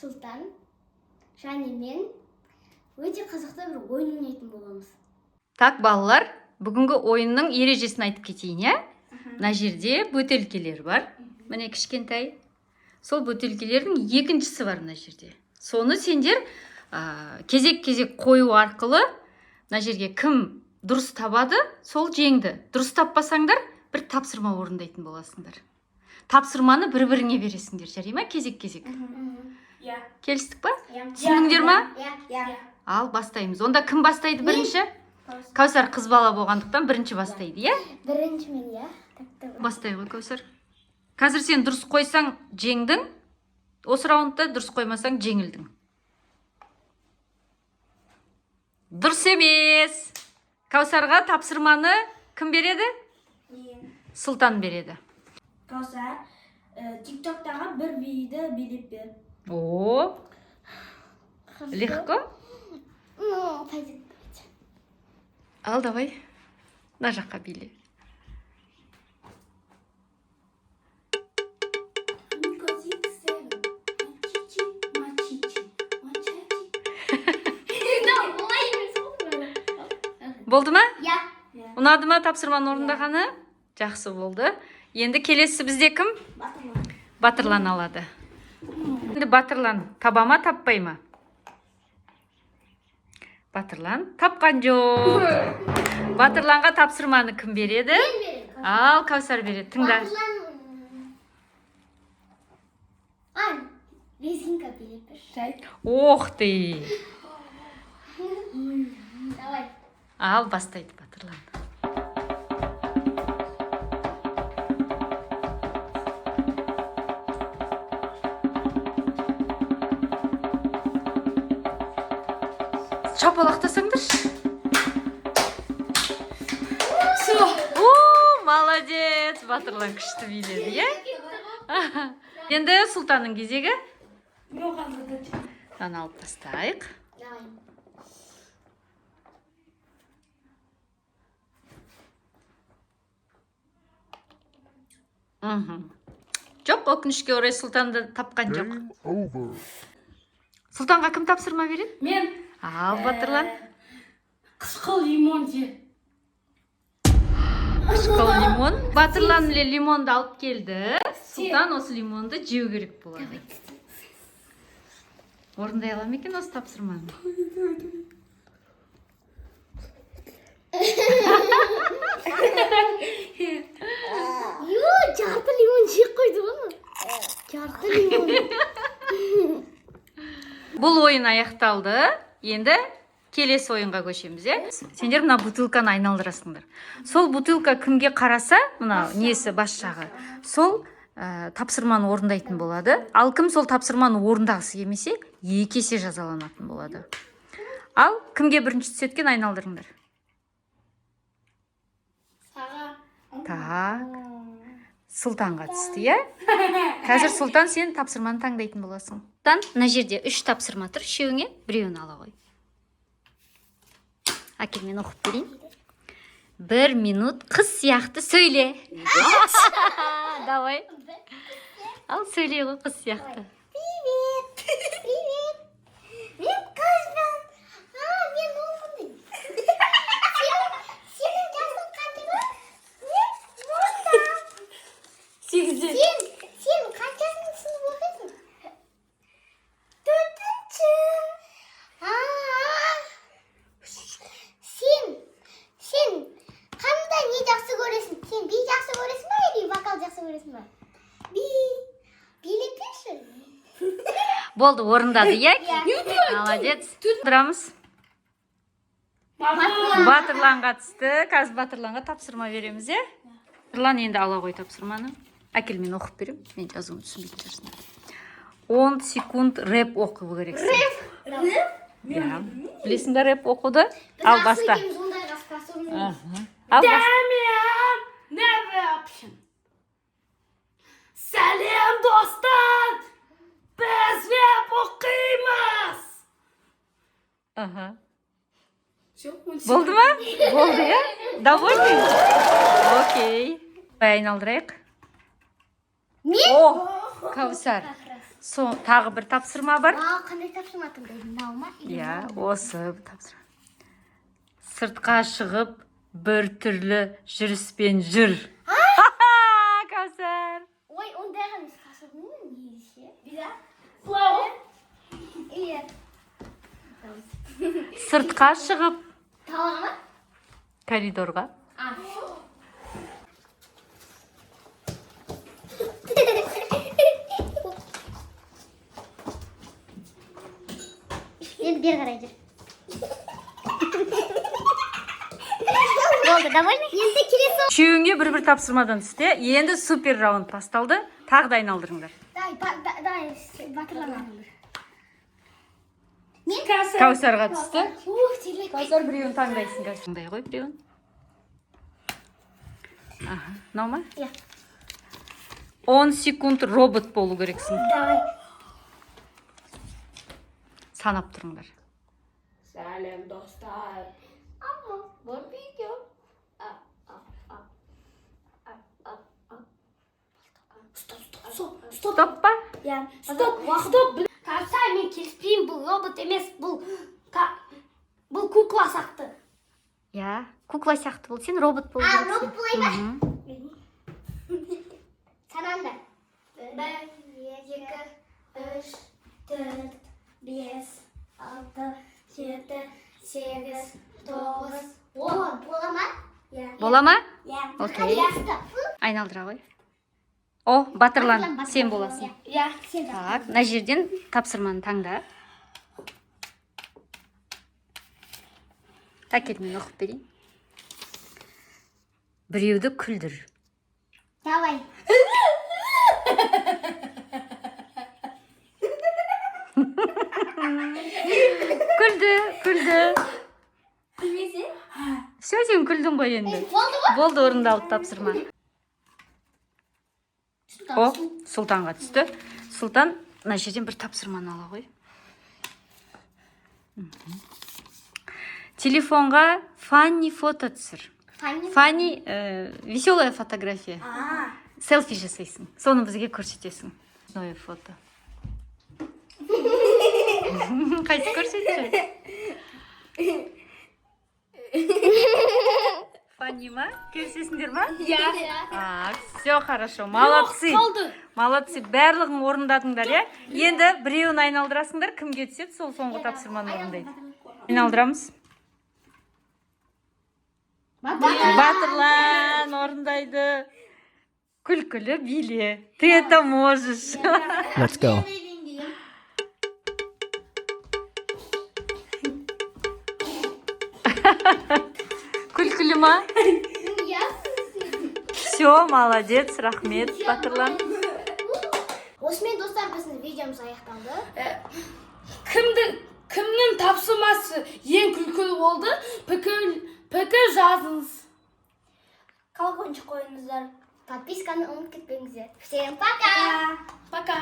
Сұлтан және мен өте қызықты бір ойын ойнайтын боламыз. Так, балалар, бүгінгі ойынның ережесін айтып кетейін, иә? Мына жерде бөтелкелер бар. Міне кішкентай. Сол бөтелкелердің екіншісі бар мына жерде. Соны сендер кезек-кезек қою арқылы мына жерге кім дұрыс табады, сол жеңді. Дұрыс таппасаңдар, бір тапсырма орындайтын боласыңдар. Тапсырманы бір-біріңе бересіңдер, жарай ма? Кезек-кезек. Келістік па? Түсіндіңдер ма? Ал, бастаймыз. Онда кім бастайды бірінші? Кәусар қыз бала болғандықтан бірінші бастайды, иә? Бірінші мен, иә? Бастай ғой, Кәусар. Қазір сен дұрыс қойсаң жеңдің, осы раундта дұрыс қоймасаң жеңілдің. Дұрыс емес. Кәусарға тапсырманы кім береді? Сұлтан береді. Кәусар, тик-токтағы бір видео билеп бер. О, легко. Пойдет. Ал, давай. На жаққа биле. Болды ма? Иә. Ұнады ма тапсырманы орындағаны? Жақсы болды. Енді келесі бізде кім? Батырлан алады. Енді Батырлан таба ма, таппай ма? Батырлан тапқан жоқ. Батырланға тапсырманы кім береді? Ал, Кәусар береді. Тыңда. Ан, резинка билеп бер. Ох ты! Давай. Ал, бастайды Батырлан. Шапалақтасаңдаршы. Молодец! Батырлан күшті биледі, иә? Енді Сұлтанның кезегі. Алып тастайық. Жоқ, өкінішке орай Сұлтанды тапқан жоқ. Сұлтанға кім тапсырма береді? Мен. Ал, Батырлан. Қышқыл лимон же. Қышқыл лимон. Батырлан лимонды алып келді. Сұлтан осы лимонды жеу керек болады. Орындай алам екен осы тапсырманы? Жарты лимон жеп қойды ғой. Жарты лимон. Бұл ойын аяқталды. Енді келесі ойынға көшеміз, е? Сендер мына бутылканы айналдырасыңдар. Сол бутылка кімге қараса, мына несі бас жағы, сол тапсырманы орындайтын болады. Ал кім сол тапсырманы орындағысы келмесе, 2 есе жазаланатын болады. Ал кімге бірінші түсеткен айналдырыңдар. Так. Сұлтанға түсті, е? Қазір Сұлтан сен тапсырманы таңдайтын боласың. Сұлтан, мына жерде 3 тапсырма тұр, үшеуіңе біреуін ала қой. Әкел, мен оқып берейін. 1 минут қыз сияқты сөйле. Давай. Ал, сөйле ғой қыз сияқты. Привет. Привет. Мен қызбын. Мен ұлмын. Сенің жасың қанша ба? Мен онда. 8-де. Сен қаншасың сынып оқисың? 4-ші. Сен қандай не жақсы көресің? Сен би жақсы көресің ба, или вокал жақсы көресің ба? Билеп берші. Болды, орындады, е? Молодец. Тұрамыз. Батырланға түсті. Қазір Батырланға тапсырма береміз, е? Батырлан енді ала қой тапсырманы. Әкел, мен оқып берем. Мен жазуын түсінбейтін жүрсің. 10 секунд рэп оқу керексің. Рэп? Білесің бе рэп оқуды? Ал, баста. Ал, баста. Дәмем, never option. Сәлем, достар! Біз рэп оқимыз! Болды ма? Болды, е? Довольный? Окей. Айналдырайық. Мен? О, Кәусар. Тағы бір тапсырма бар. Қандай тапсырма тыңдайды? Мынау ма? Иә, осы тапсырма. Сыртқа шығып, бір түрлі жүріспен жүр. Кәусар. Ой, ондағы нұсқасы не ше? Былай ғой. Иә. Сыртқа шығып, Талаға ма? коридорға. Енді бері қарай жүр. Болды, довольны? Енді келесі. Үшеуіңе бір тапсырмадан түсті. Енді супер раунд басталды. Тағы да айналдырыңдар. Батырлар. Кәусарға түсті. Телек. Кәусар біреуін таңдайсың. Таңдай ғой біреуін. Мынау ма? Иә. 10 секунд робот болу керексің. Давай. Санап тұрыңдар. Сәлем достар. Бұл видео. Стоп па? Стоп, уақыт. Кәусар, мен келіспеймін, бұл робот емес, бұл кукла сақты. Иә, кукла сияқты бол. Сен робот бол. Робот болай ма? Санаңдар. 1, 2, 3, 4, 5, 6, 7, 8, 9, 10. Бола ма? Бола ма? Иә. Окей. Айналдыра ғой. О, Батырлан, сен боласың. Иә, сен. Так, мына жерден тапсырманы таңда. Әкел, мен оқып берейін. Біреуді күлдір. Давай. Күлді. Күлмесе? Все, сен күлдің ғой енді. Болды ма? Болды, орындалды тапсырма. О, Сұлтанға түсті. Сұлтан, мына жерден бір тапсырманы ала ғой. Телефонға фанни фото түсір. Фанни веселая фотография. Селфи жасайсың. Соны бізге көрсетесің. Новое фото. Қайсы көрсетші? Фанни ма? Келісесіңдер ма? Иә. Все хорошо. Молодцы. Молодцы. Барлығын орындадыңдар, иә? Енді біреуін айналдырасыңдар. Кімге түседі, сол соңғы тапсырманы орындайды. Айналдырамыз. Батырлан орындайды. Күлкілі биле. Ты это можешь. Let's go. Күлкілі ма? Все, молодец, рахмет, Батырлан. Осымен достар, біздің видеомыз аяқталды. Кімнің тапсырмасы ең күлкілі болды? Пікір жазыңыз. Колокольчик қойыңыздар. Подписканы ұмытып кетпеңіздер. Всем пока! Пока.